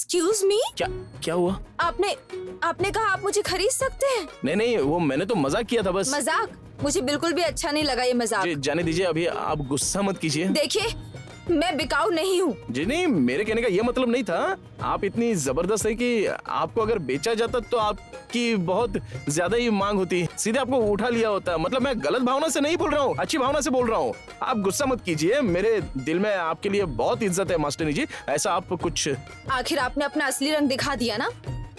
Excuse me, क्या क्या हुआ? आपने कहा आप मुझे खरीद सकते हैं? नहीं नहीं, वो मैंने तो मजाक किया था बस। मजाक? मुझे बिल्कुल भी अच्छा नहीं लगा ये मजाक। जी जाने दीजिए, अभी आप गुस्सा मत कीजिए। देखिए, मैं बिकाऊ नहीं हूँ। जी नहीं, मेरे कहने का ये मतलब नहीं था। आप इतनी जबरदस्त है कि आपको अगर बेचा जाता तो आपकी बहुत ज्यादा ही मांग होती, सीधे आपको उठा लिया होता। मतलब मैं गलत भावना से नहीं बोल रहा हूँ, अच्छी भावना से बोल रहा हूँ। आप गुस्सा मत कीजिए, मेरे दिल में आपके लिए बहुत इज्जत है मास्टरनी जी। ऐसा आप कुछ। आखिर आपने अपना असली रंग दिखा दिया ना।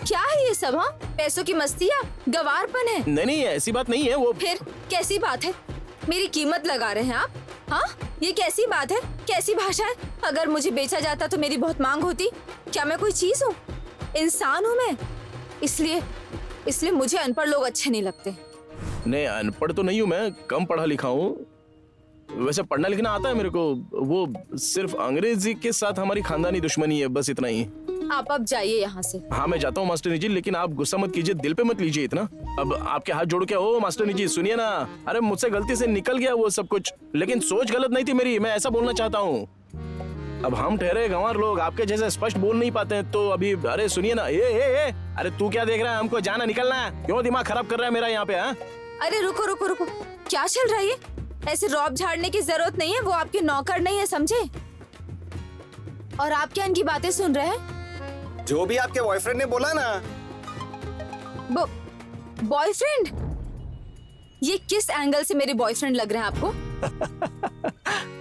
क्या है ये सब? हाँ, पैसों की मस्ती या गवारपन है? नहीं नहीं, ऐसी बात नहीं है। वो फिर कैसी बात है? मेरी कीमत लगा रहे हैं आप? हाँ, ये कैसी बात है? कैसी भाषा है? अगर मुझे बेचा जाता तो मेरी बहुत मांग होती। क्या मैं कोई चीज हूँ? इंसान हूँ मैं। इसलिए मुझे अनपढ़ लोग अच्छे नहीं लगते। नहीं, अनपढ़ तो नहीं हूँ मैं, कम पढ़ा लिखा हूँ। वैसे पढ़ना लिखना आता है मेरे को। वो सिर्फ अंग्रेजी के साथ हमारी खानदानी दुश्मनी है, बस इतना ही। आप अब जाइए यहाँ से। हाँ मैं जाता हूँ मास्टरनी जी, लेकिन आप गुस्सा मत कीजिए, दिल पे मत लीजिए इतना। अब आपके हाथ जोड़ के, ओ मास्टरनी जी सुनिए ना। अरे मुझसे गलती से निकल गया वो सब कुछ, लेकिन सोच गलत नहीं थी मेरी, मैं ऐसा बोलना चाहता हूँ। अब हम ठहरे गंवार लोग आपके जैसे स्पष्ट बोल नहीं पाते हैं, तो अभी अरे सुनिए ना। ए, अरे तू क्या देख रहा है? हमको जाना, निकलना है। क्यों दिमाग खराब कर रहा है मेरा यहाँ पे? हाँ अरे रुको रुको रुको, क्या चल रहा है ये? ऐसे रौब झाड़ने की जरूरत नहीं है, वो आपके नौकर नहीं है, समझे? और आप क्या इनकी बातें सुन रहे हैं? जो भी आपके बॉयफ्रेंड ने बोला ना। बॉयफ्रेंड? ये किस एंगल से मेरे बॉयफ्रेंड लग रहे हैं आपको?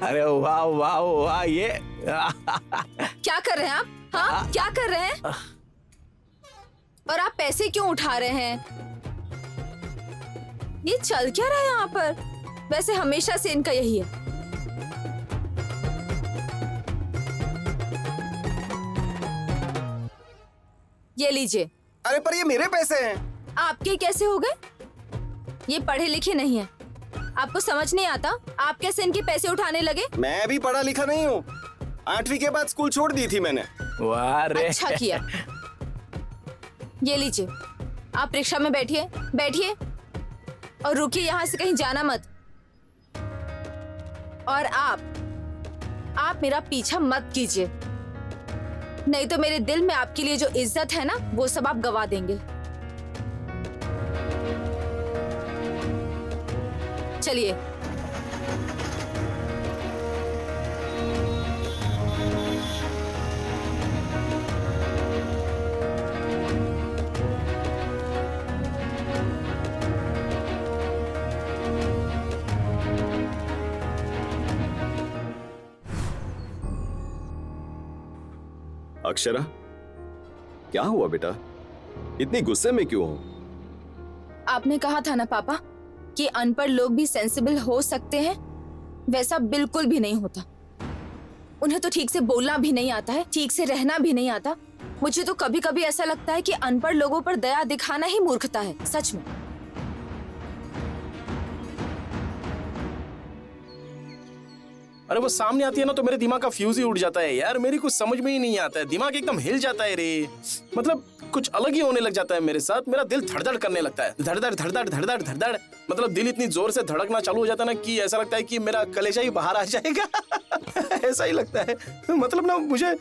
अरे वाह वाह वाह, ये क्या कर रहे हैं आप? हाँ, क्या कर रहे हैं? और आप पैसे क्यों उठा रहे हैं? ये चल क्या रहा है यहाँ पर? वैसे हमेशा से इनका यही है। ये लीजिए। अरे पर ये मेरे पैसे हैं। आपके कैसे हो गए? ये पढ़े लिखे नहीं है, आपको समझ नहीं आता? आप कैसे इनके पैसे उठाने लगे? मैं भी पढ़ा लिखा नहीं हूँ, 8वीं के बाद स्कूल छोड़ दी थी मैंने। वाह रे। अच्छा किया। ये लीजिए, आप रिक्शा में बैठिए और रुकिए, यहाँ से कहीं जाना मत। और आप मेरा पीछा मत कीजिए, नहीं तो मेरे दिल में आपके लिए जो इज्जत है ना, वो सब आप गवा देंगे। चलिए। अक्षरा, क्या हुआ बेटा? इतनी गुस्से में क्यों हो? आपने कहा था ना पापा कि अनपढ़ लोग भी सेंसिबल हो सकते हैं, वैसा बिल्कुल भी नहीं होता। उन्हें तो ठीक से बोलना भी नहीं आता है, ठीक से रहना भी नहीं आता। मुझे तो कभी कभी ऐसा लगता है कि अनपढ़ लोगों पर दया दिखाना ही मूर्खता है, सच में। अरे वो सामने आती है ना तो मेरे दिमाग का फ्यूज ही उड़ जाता है यार, मेरी कुछ समझ में ही नहीं आता है, दिमाग एकदम हिल जाता है रे। मतलब कुछ अलग ही होने लग जाता है मेरे साथ, मेरा दिल धड़धड़ करने लगता है, धड़धड़ धड़धड़ धड़धड़ धड़धड़। मतलब दिल इतनी जोर से धड़कना चालू हो जाता है ना कि ऐसा लगता है कि मेरा कलेजा ही बाहर आ जाएगा। ऐसा ही लगता है। मतलब ना मुझे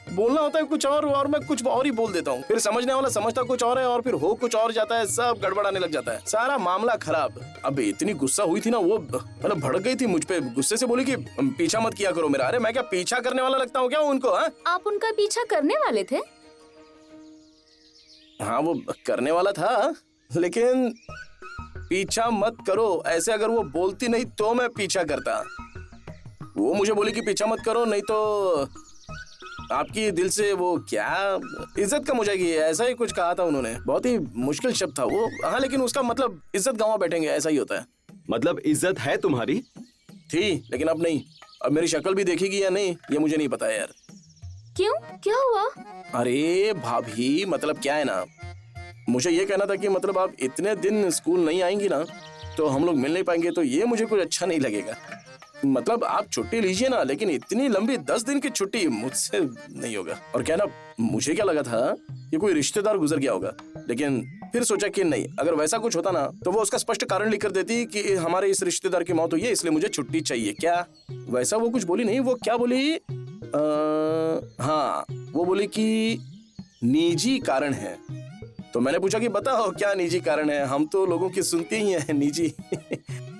बोलना होता है कुछ और मैं कुछ और ही बोल देता हूँ, फिर समझने वाला समझता कुछ और है और फिर हो कुछ और जाता है, सब गड़बड़ाने लग जाता है, सारा मामला खराब। अब इतनी गुस्सा हुई थी ना वो, मतलब भड़क गई थी मुझ पे, गुस्से से बोली कि पीछा मत किया करो मेरा। अरे मैं क्या पीछा करने वाला लगता हूँ क्या उनको? हाँ, आप उनका पीछा करने वाले थे? हाँ वो करने वाला था, लेकिन पीछा मत करो ऐसे अगर वो बोलती नहीं तो मैं पीछा करता। वो मुझे बोली कि पीछा मत करो नहीं तो आपकी दिल से वो क्या इज्जत कम हो जाएगी, ऐसा ही कुछ कहा था उन्होंने। बहुत ही मुश्किल शब्द था वो। हाँ लेकिन उसका मतलब इज्जत गंवा बैठेंगे, ऐसा ही होता है। मतलब इज्जत है तुम्हारी? थी, लेकिन अब नहीं। अब मेरी शक्ल भी देखेगी या नहीं ये मुझे नहीं पता है यार। क्यों, क्या हुआ? अरे भाभी, मतलब क्या है ना, मुझे ये कहना था कि मतलब आप इतने दिन स्कूल नहीं आएंगी ना तो हम लोग मिल नहीं पाएंगे, तो ये मुझे कुछ अच्छा नहीं लगेगा। मतलब आप छुट्टी लीजिए ना, लेकिन इतनी लंबी 10 दिन की छुट्टी मुझसे नहीं होगा। और क्या ना, मुझे क्या लगा था कि कोई रिश्तेदार गुजर गया होगा, लेकिन फिर सोचा कि नहीं, अगर वैसा कुछ होता ना तो वो उसका स्पष्ट कारण लिख कर देती कि हमारे इस रिश्तेदार की मौत हुई है इसलिए मुझे छुट्टी चाहिए। क्या वैसा वो कुछ बोली नहीं, वो क्या बोली, हाँ, वो बोली कि निजी कारण है। तो मैंने पूछा कि बताओ क्या निजी कारण है, हम तो लोगों की सुनते ही हैं निजी।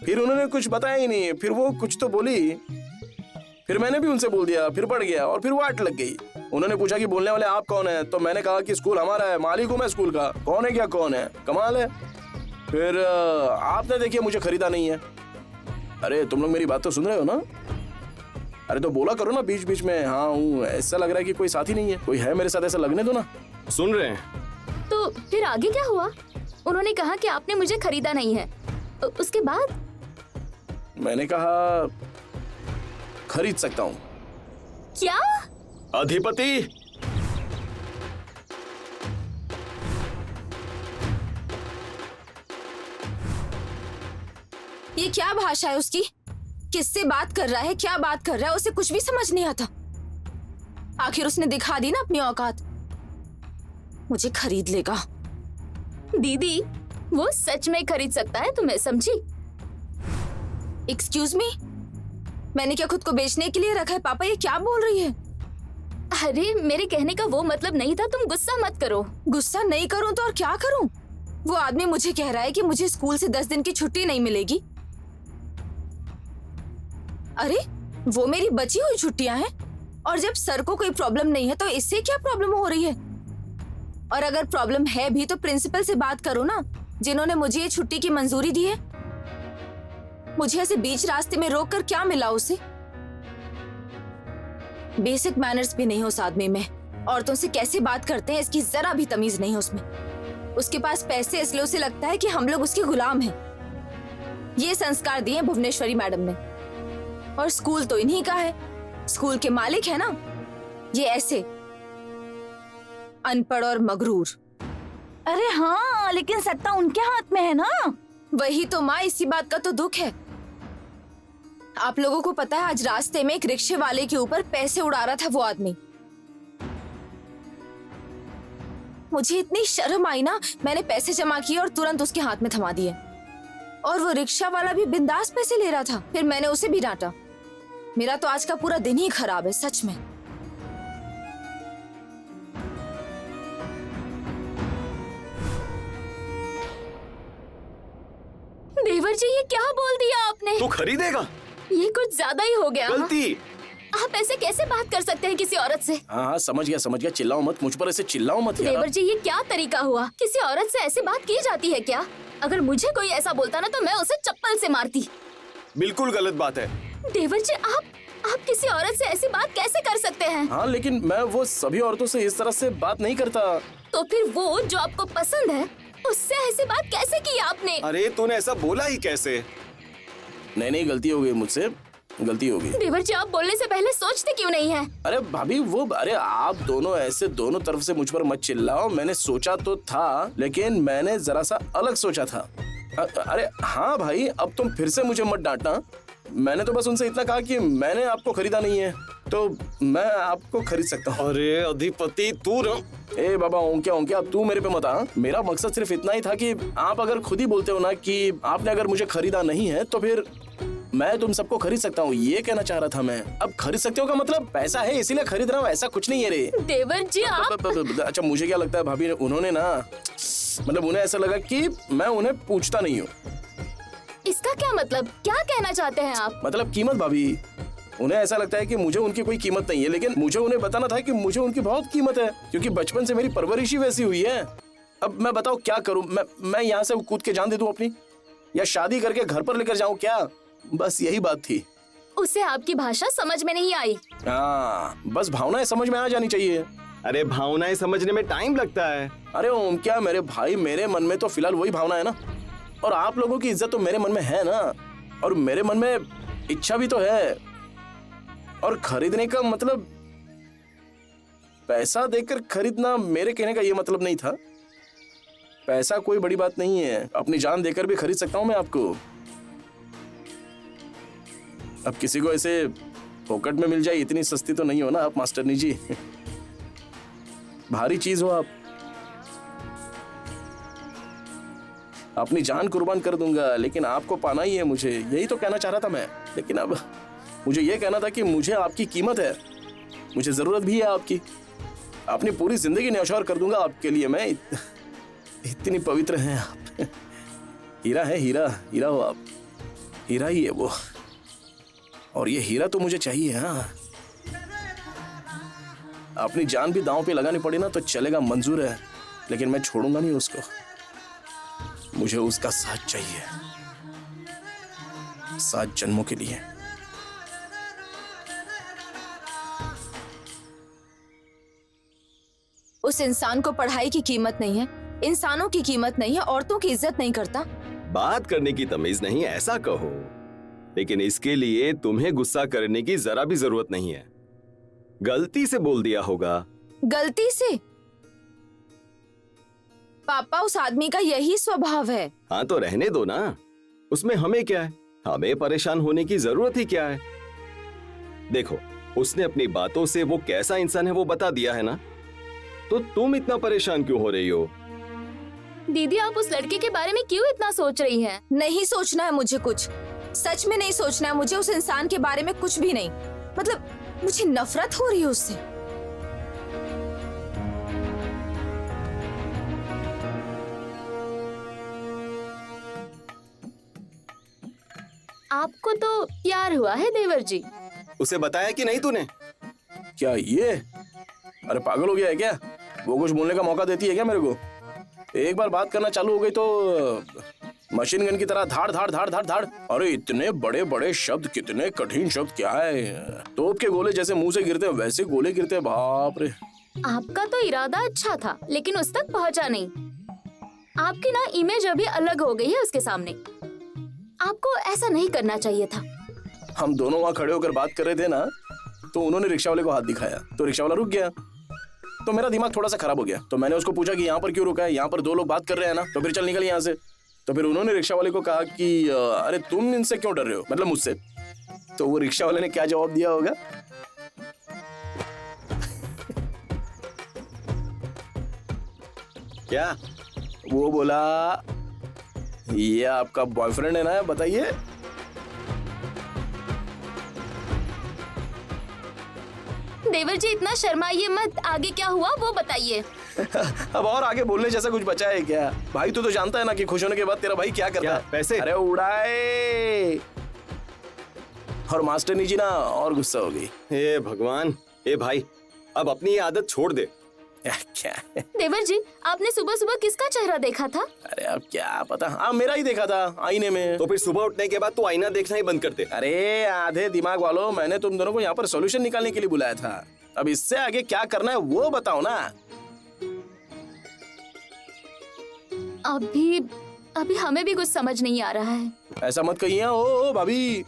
फिर उन्होंने कुछ बताया ही नहीं, फिर वो कुछ तो बोली, फिर मैंने भी उनसे बोल दिया, फिर बढ़ गया और फिर वो आट लग गई। उन्होंने पूछा कि बोलने वाले आप कौन है, तो मैंने कहा कि स्कूल हमारा है, मालिक हूं मैं स्कूल का, कौन है क्या कौन है, कमाल है। फिर आपने देखिए मुझे खरीदा नहीं है। अरे तुम लोग मेरी बात तो सुन रहे हो ना? अरे तो बोला करो ना बीच बीच में हाँ हूँ, ऐसा लग रहा है कि कोई साथी नहीं है, कोई है मेरे साथ, ऐसा लगने दो ना। सुन रहे हैं? तो फिर आगे क्या हुआ? उन्होंने कहा कि आपने मुझे खरीदा नहीं है, उसके बाद? मैंने कहा खरीद सकता हूँ। क्या? अधिपति, ये क्या भाषा है उसकी? किससे बात कर रहा है, क्या बात कर रहा है, उसे कुछ भी समझ नहीं आता। आखिर उसने दिखा दी ना अपनी औकात, मुझे खरीद लेगा। दीदी, वो सच में खरीद सकता है तुम्हें, समझी? एक्सक्यूज मी, मैंने क्या खुद को बेचने के लिए रखा है? पापा ये क्या बोल रही है? अरे मेरे कहने का वो मतलब नहीं था, तुम गुस्सा मत करो। गुस्सा नहीं करूं तो और क्या करूं? वो आदमी मुझे कह रहा है कि मुझे स्कूल से 10 दिन की छुट्टी नहीं मिलेगी। अरे वो मेरी बची हुई छुट्टियां हैं, और जब सर को कोई प्रॉब्लम नहीं है तो इससे क्या प्रॉब्लम हो रही है? और अगर प्रॉब्लम है भी तो प्रिंसिपल से बात करो ना, जिन्होंने मुझे ये छुट्टी की मंजूरी दी है। मुझे ऐसे बीच रास्ते में रोक कर क्या मिला उसे? बेसिक मैनर्स भी नहीं हो उस आदमी में। औरतों से कैसे बात करते हैं इसकी जरा भी तमीज नहीं है उसमें। उसके पास पैसे इसलिए उसे लगता है कि हम लोग उसके गुलाम हैं। ये संस्कार दिए भुवनेश्वरी मैडम ने, और स्कूल तो इन्हीं का है, स्कूल के मालिक है ना ये। ऐसे अनपढ़ और मगरूर। अरे हाँ, लेकिन सत्ता उनके हाथ में है ना। वही तो माँ, इसी बात का तो दुख है। आप लोगों को पता है आज रास्ते में एक रिक्शे वाले के ऊपर पैसे उड़ा रहा था वो आदमी। मुझे इतनी शर्म आई ना, मैंने पैसे जमा किए और तुरंत उसके हाथ में थमा दिए। और वो रिक्शा वाला भी बिंदास पैसे ले रहा था। फिर मैंने उसे भी डांटा। मेरा तो आज का पूरा दिन ही खराब है सच में। देवर जी, ये क्या बोल दिया आपने? तू खरीदेगा? ये कुछ ज्यादा ही हो गया। गलती। आप ऐसे कैसे बात कर सकते हैं किसी औरत से? हाँ हाँ समझ गया, चिल्लाओ मत मुझ पर, ऐसे चिल्लाओ मत यार। देवर जी, ये क्या तरीका हुआ? किसी औरत से ऐसे बात की जाती है क्या? अगर मुझे कोई ऐसा बोलता ना तो मैं उसे चप्पल से मारती। बिल्कुल गलत बात है। देवर जी, आप किसी औरत से ऐसी बात कैसे कर सकते हैं? हाँ लेकिन मैं वो सभी औरतों से इस तरह से बात नहीं करता। तो फिर वो जो आपको पसंद है उससे ऐसी बात कैसे की आपने? अरे तूने ऐसा बोला ही कैसे? नहीं गलती हो गई मुझसे, गलती हो गई। देवर जी, आप बोलने से पहले सोचते क्यों नहीं है? अरे भाभी अरे आप दोनों ऐसे दोनों तरफ से मुझ पर मत चिल्लाओ। मैंने सोचा तो था लेकिन मैंने जरा सा अलग सोचा था। अरे हाँ भाई, अब तुम फिर से मुझे मत डांटना। मैंने तो बस उनसे इतना कहा कि मैंने आपको खरीदा नहीं है तो मैं आपको खरीद सकता हूँ। अरे अधिपति तू ए बाबा ओंके अब तू मेरे पे मत आ। मेरा मकसद सिर्फ इतना ही था कि आप अगर खुद ही बोलते हो ना कि आपने अगर मुझे खरीदा नहीं है तो फिर मैं तुम सबको खरीद सकता हूँ, ये कहना चाह रहा था मैं। अब खरीद सकते हो का मतलब पैसा है इसीलिए खरीद रहा हूँ, ऐसा कुछ नहीं है रे। देवर जी आप अच्छा मुझे क्या लगता है भाभी, उन्होंने ना मतलब उन्हें ऐसा लगा कि मैं उन्हें पूछता नहीं हूँ। इसका क्या मतलब? क्या कहना चाहते हैं आप? मतलब कीमत भाभी, उन्हें ऐसा लगता है कि मुझे उनकी कोई कीमत नहीं है, लेकिन मुझे उन्हें बताना था कि मुझे उनकी बहुत कीमत है क्योंकि बचपन से मेरी परवरिश ही वैसी हुई है। अब मैं बताओ क्या करूं? मैं यहाँ से कूद के जान दे दूं अपनी, या शादी करके घर पर लेकर जाऊं क्या? बस यही बात थी। उसे आपकी भाषा समझ में नहीं आई। हाँ बस भावनाएं समझ में आ जानी चाहिए। अरे भावनाएं समझने में टाइम लगता है। अरे ओम क्या मेरे भाई, मेरे मन में तो फिलहाल वही भावना है ना, और आप लोगों की इज्जत तो मेरे मन में है ना, और मेरे मन में इच्छा भी तो है। और खरीदने का मतलब पैसा देकर खरीदना, मेरे कहने का ये मतलब नहीं था। पैसा कोई बड़ी बात नहीं है, अपनी जान देकर भी खरीद सकता हूं मैं आपको। अब किसी को ऐसे फोकट में मिल जाए इतनी सस्ती तो नहीं हो ना आप मास्टरनी जी। भारी चीज हो आप। अपनी जान कुर्बान कर दूंगा लेकिन आपको पाना ही है मुझे, यही तो कहना चाह रहा था मैं। लेकिन अब मुझे ये कहना था कि मुझे आपकी कीमत है, मुझे जरूरत भी है आपकी। अपनी पूरी जिंदगी न्यौछावर कर दूंगा आपके लिए मैं। इतनी पवित्र हैं आप। हीरा है, हीरा, हीरा हो आप, हीरा ही है वो। और ये हीरा तो मुझे चाहिए। हाँ, अपनी जान भी दांव पे लगानी पड़ी ना तो चलेगा, मंजूर है, लेकिन मैं छोड़ूंगा नहीं उसको। मुझे उसका साथ चाहिए, 7 जन्मों के लिए। उस इंसान को पढ़ाई की कीमत नहीं है, इंसानों की कीमत नहीं है, औरतों की इज्जत नहीं करता। बात करने की तमीज नहीं, ऐसा कहो। लेकिन इसके लिए तुम्हें गुस्सा करने की जरा भी जरूरत नहीं है। गलती से बोल दिया होगा। गलती से? पापा, उस आदमी का यही स्वभाव है। हाँ तो रहने दो ना, उसमें हमें क्या है? हमें परेशान होने की जरूरत ही क्या है? देखो, उसने अपनी बातों से वो कैसा इंसान है वो बता दिया है ना, तो तुम इतना परेशान क्यों हो रही हो? दीदी, आप उस लड़के के बारे में क्यों इतना सोच रही हैं? नहीं सोचना है मुझे कुछ, सच में नहीं सोचना है मुझे उस इंसान के बारे में कुछ भी नहीं। मतलब मुझे नफरत हो रही है उससे। आपको तो प्यार हुआ है देवर जी। उसे बताया कि नहीं तूने? क्या ये? अरे पागल हो गया है क्या? वो कुछ बोलने का मौका देती है क्या मेरे को? एक बार बात करना चालू हो गई तो मशीन गन की तरह धाड़ धाड़ धाड़ धाड़ धाड़। अरे इतने बड़े बड़े शब्द, कितने कठिन शब्द, क्या है? तोप के गोले जैसे मुंह से गिरते हैं वैसे गोले गिरते हैं, बाप रे। आपका तो इरादा अच्छा था, लेकिन उस तक पहुंचा नहीं। आपकी ना इमेज अभी अलग हो गई है उसके सामने। आपको ऐसा नहीं करना चाहिए था। हम दोनों वहाँ खड़े होकर बात कर रहे थे ना, तो उन्होंने रिक्शा वाले को हाथ दिखाया तो रिक्शा वाला रुक गया। तो मेरा दिमाग थोड़ा सा खराब हो गया, तो मैंने उसको पूछा कि यहाँ पर क्यों रुका है, यहाँ पर 2 लोग बात कर रहे हैं ना, तो फिर चल निकल यहाँ से। तो फिर उन्होंने रिक्शा वाले को कहा कि अरे तुम इनसे क्यों डर रहे हो, मतलब मुझसे। तो वो रिक्शा वाले ने क्या जवाब दिया होगा? क्या? वो बोला, ये आपका बॉयफ्रेंड है ना, बताइए। देवर जी, इतना शर्माइए मत। आगे क्या हुआ वो बताइए। अब और आगे बोलने जैसा कुछ बचा है क्या? भाई तू तो जानता है ना कि खुश होने के बाद तेरा भाई क्या करता है? पैसे? अरे उड़ाए। और मास्टरनी जी ना और गुस्सा हो गई। हे भगवान, ए भाई, अब अपनी ये आदत छोड़ दे। क्या? देवर जी, आपने सुबह सुबह किसका चेहरा देखा था? अरे अब क्या पता। हाँ, मेरा ही देखा था आईने में। तो फिर सुबह उठने के बाद तू आईना देखना ही बंद कर दे। अरे आधे दिमाग वालों, मैंने तुम दोनों को यहाँ पर सॉल्यूशन निकालने के लिए बुलाया था। अब इससे आगे क्या करना है वो बताओ ना। अभी हमें भी कुछ समझ नहीं आ रहा है। ऐसा मत कहिए ओ भाभी,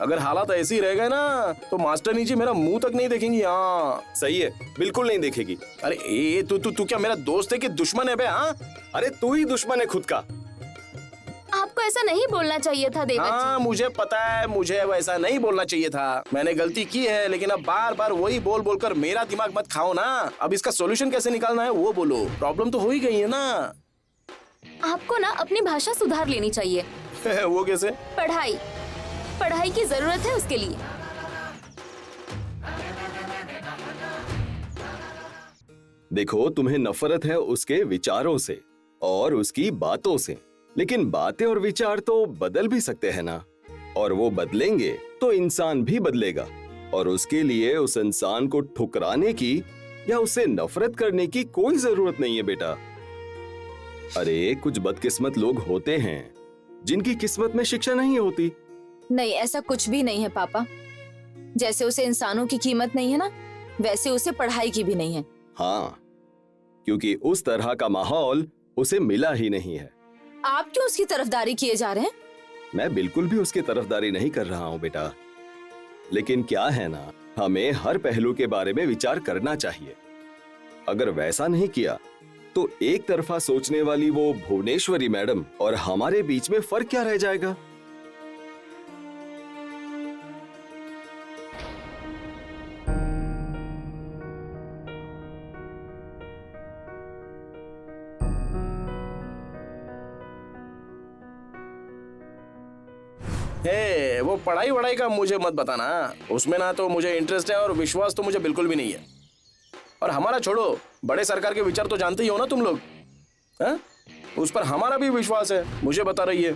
अगर हालात ऐसे ही रह गए ना तो मास्टर नीचे मेरा मुंह तक नहीं देखेंगी। हाँ सही है, बिल्कुल नहीं देखेगी। अरे ए तू क्या मेरा दोस्त है कि दुश्मन है बे? हाँ, अरे तू ही दुश्मन है खुद का। आपको ऐसा नहीं बोलना चाहिए था देवर हाँ जी। मुझे पता है, मुझे वैसा नहीं बोलना चाहिए था। मैंने गलती की है, लेकिन अब बार बार वही बोल बोलकर मेरा दिमाग मत खाओ ना। अब इसका सॉल्यूशन कैसे निकालना है वो बोलो। प्रॉब्लम तो हो ही गई है ना। आपको ना अपनी भाषा सुधार लेनी चाहिए। वो कैसे? पढ़ाई की जरूरत है उसके लिए। देखो, तुम्हें नफरत है उसके विचारों से और उसकी बातों से, लेकिन बातें और विचार तो बदल भी सकते हैं ना। और वो बदलेंगे तो इंसान भी बदलेगा, और उसके लिए उस इंसान को ठुकराने की या उससे नफरत करने की कोई जरूरत नहीं है बेटा। अरे कुछ बदकिस्मत लोग होते हैं जिनकी किस्मत में शिक्षा नहीं होती। नहीं, ऐसा कुछ भी नहीं है पापा। जैसे उसे इंसानों की कीमत नहीं है ना, वैसे उसे पढ़ाई की भी नहीं है। हाँ, क्योंकि उस तरह का माहौल उसे मिला ही नहीं है। आप क्यों उसकी तरफदारी किए जा रहे हैं? मैं बिल्कुल भी उसकी तरफदारी नहीं कर रहा हूँ बेटा, लेकिन क्या है ना, हमें हर पहलू के बारे में विचार करना चाहिए। अगर वैसा नहीं किया तो एक तरफा सोचने वाली वो भुवनेश्वरी मैडम और हमारे बीच में फर्क क्या रह जाएगा? हे अरे वो पढ़ाई वढ़ाई का मुझे मत बताना, उसमें ना तो मुझे इंटरेस्ट है और विश्वास तो मुझे बिल्कुल भी नहीं है। और हमारा छोड़ो, बड़े सरकार के विचार तो जानते ही हो ना तुम लोग, हैं? उस पर हमारा भी विश्वास है। मुझे बता रही है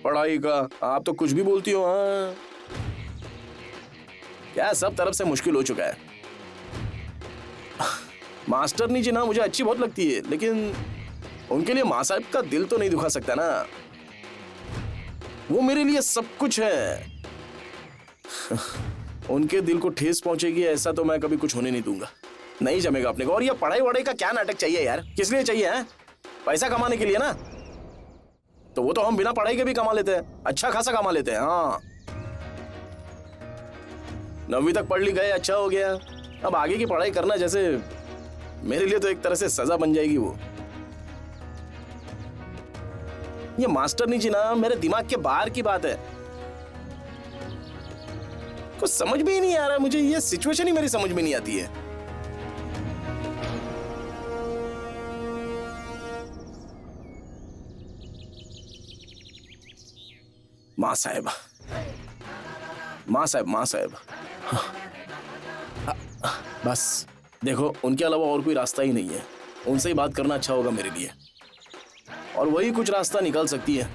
पढ़ाई का, आप तो कुछ भी बोलती हो। हाँ क्या सब तरफ से मुश्किल हो चुका है। मास्टरनी जी ना मुझे अच्छी बहुत लगती है, लेकिन उनके लिए माँ साहब का दिल तो नहीं दुखा सकता ना। वो मेरे लिए सब कुछ है। उनके दिल को ठेस पहुंचेगी ऐसा तो मैं कभी कुछ होने नहीं दूंगा। नहीं जमेगा अपने को। और ये पढ़ाई वढ़ाई का क्या नाटक चाहिए यार? किस लिए चाहिए है? पैसा कमाने के लिए ना। तो वो तो हम बिना पढ़ाई के भी कमा लेते हैं, अच्छा खासा कमा लेते हैं। हाँ 9वीं तक पढ़ ली गए, अच्छा हो गया। अब आगे की पढ़ाई करना जैसे मेरे लिए तो एक तरह से सजा बन जाएगी वो। ये मास्टरनी जी ना मेरे दिमाग के बाहर की बात है। कुछ समझ में ही नहीं आ रहा मुझे, ये सिचुएशन ही मेरी समझ में नहीं आती है। माँ साहेब, माँ साहेब, माँ साहेब। बस देखो, उनके अलावा और कोई रास्ता ही नहीं है। उनसे ही बात करना अच्छा होगा मेरे लिए, और वही कुछ रास्ता निकाल सकती है।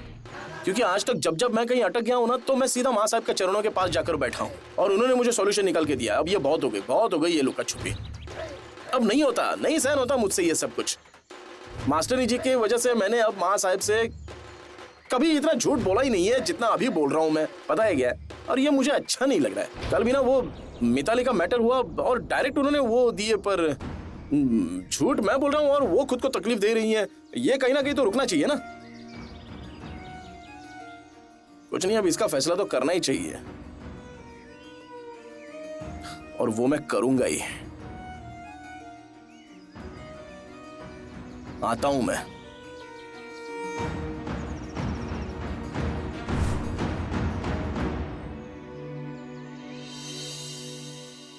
क्योंकि आज तक जब जब मैं कहीं अटक गया हूं ना, तो मैं सीधा माँ साहब के चरणों के पास जाकर बैठा हूं और उन्होंने मुझे सॉल्यूशन निकाल के दिया। अब ये बहुत हो गई ये लुका छुपी। अब नहीं होता, नहीं सहन होता मुझसे ये सब कुछ। मास्टरनी जी की वजह से मैंने अब माँ साहब से कभी इतना झूठ बोला ही नहीं है जितना अभी बोल रहा हूं मैं, पता है क्या? और ये मुझे अच्छा नहीं लग रहा है। कल भी ना वो मिताली का मैटर हुआ और डायरेक्ट उन्होंने वो दिए, पर झूठ मैं बोल रहा हूँ और वो खुद को तकलीफ दे रही है। ये कहीं ना कहीं तो रुकना चाहिए ना। कुछ नहीं, अब इसका फैसला तो करना ही चाहिए, और वो मैं करूंगा ही। आता हूं मैं।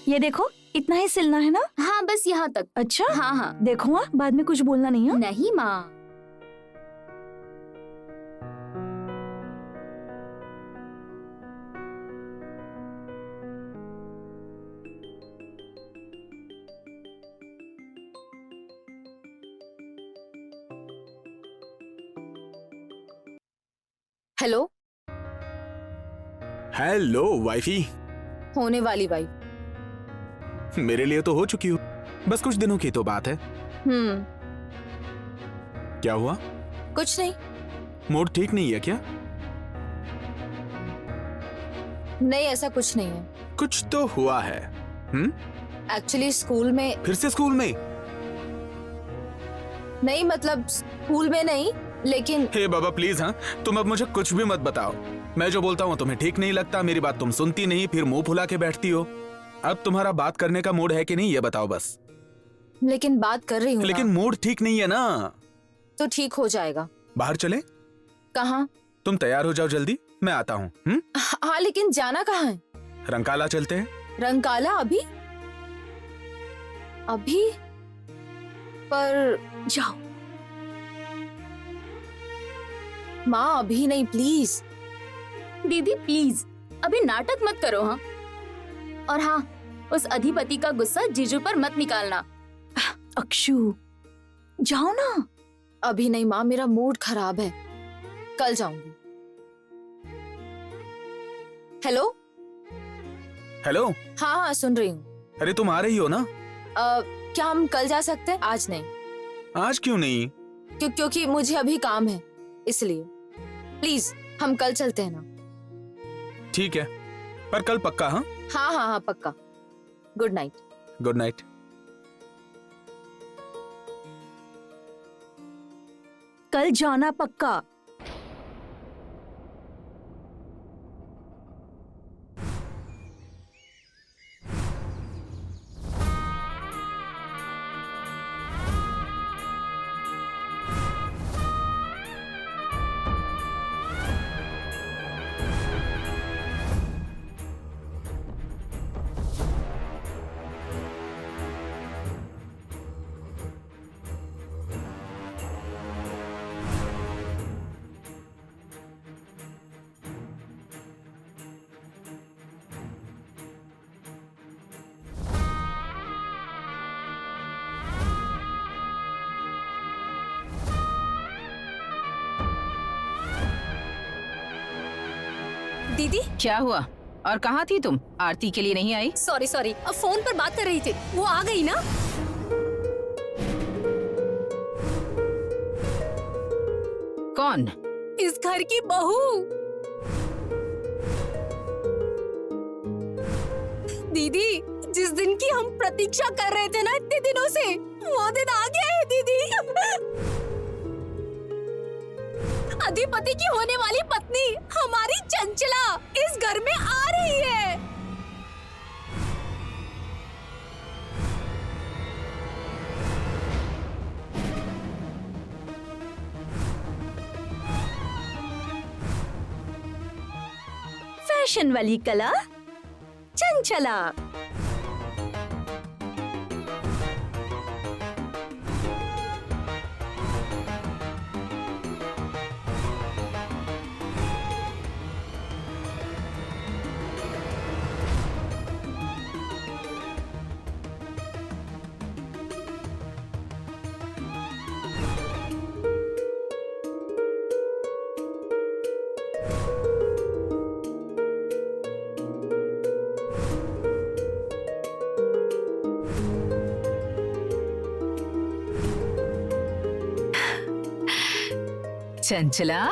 ये देखो, इतना ही सिलना है ना? हाँ बस यहाँ तक। अच्छा हाँ हाँ। देखो हाँ, बाद में कुछ बोलना नहीं है। नहीं माँ। Hello, hello wifey. होने वाली वाइफ। मेरे लिए तो हो चुकी हो, बस कुछ दिनों की तो बात है। क्या हुआ? कुछ नहीं। मूड ठीक नहीं है क्या? नहीं, ऐसा कुछ नहीं है। कुछ तो हुआ है। एक्चुअली स्कूल में। फिर से स्कूल में? नहीं, मतलब स्कूल में नहीं, लेकिन हे बाबा प्लीज, हाँ तुम अब मुझे कुछ भी मत बताओ। मैं जो बोलता हूँ तुम्हें ठीक नहीं लगता, मेरी बात तुम सुनती नहीं, फिर मुंह फुला के बैठती हो। अब तुम्हारा बात करने का मूड है कि नहीं, ये बताओ बस। लेकिन बात कर रही हूँ लेकिन ना। मूड ठीक नहीं है ना। तो ठीक हो जाएगा। बाहर चले? कहाँ? तुम तैयार हो जाओ जल्दी, मैं आता हूँ। हाँ, लेकिन जाना कहाँ है? रंकाला चलते हैं। रंकाला? अभी? अभी? पर जाओ। माँ अभी नहीं, प्लीज। दीदी प्लीज अभी नाटक मत करो। हाँ, और हाँ, उस अधिपति का गुस्सा जीजू पर मत निकालना। अक्षु जाओ ना। अभी नहीं माँ, मेरा मूड खराब है, कल जाऊंगी। हेलो? हेलो। हाँ हाँ, सुन रही हूँ। अरे तुम आ रही हो ना? क्या हम कल जा सकते हैं? आज नहीं। आज क्यों नहीं? क्योंकि मुझे अभी काम है, इसलिए। प्लीज हम कल चलते हैं ना। ठीक है, पर कल पक्का? हाँ हाँ हाँ हाँ, पक्का। Good night. Good night. कल जाना पक्का। दीदी क्या हुआ? और कहाँ थी तुम? आरती के लिए नहीं आई? सॉरी सॉरी, अब फोन पर बात कर रही थी, वो आ गई ना। कौन? इस घर की बहू। दीदी, जिस दिन की हम प्रतीक्षा कर रहे थे ना इतने दिनों से, वो दिन आ गया है दीदी। अधिपति की होने वाली पत्नी हमारी चंचला इस घर में आ रही है। फैशन वाली कला चंचला। चंचला,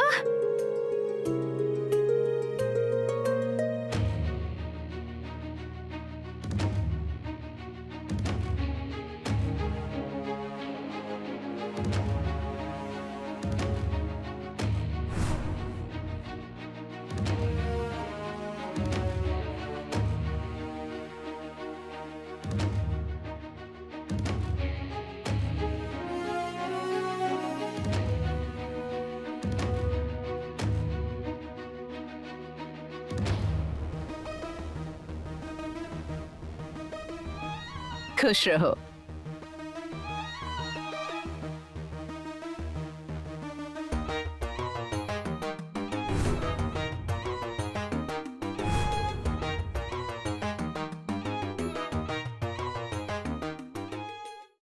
खुश रहो।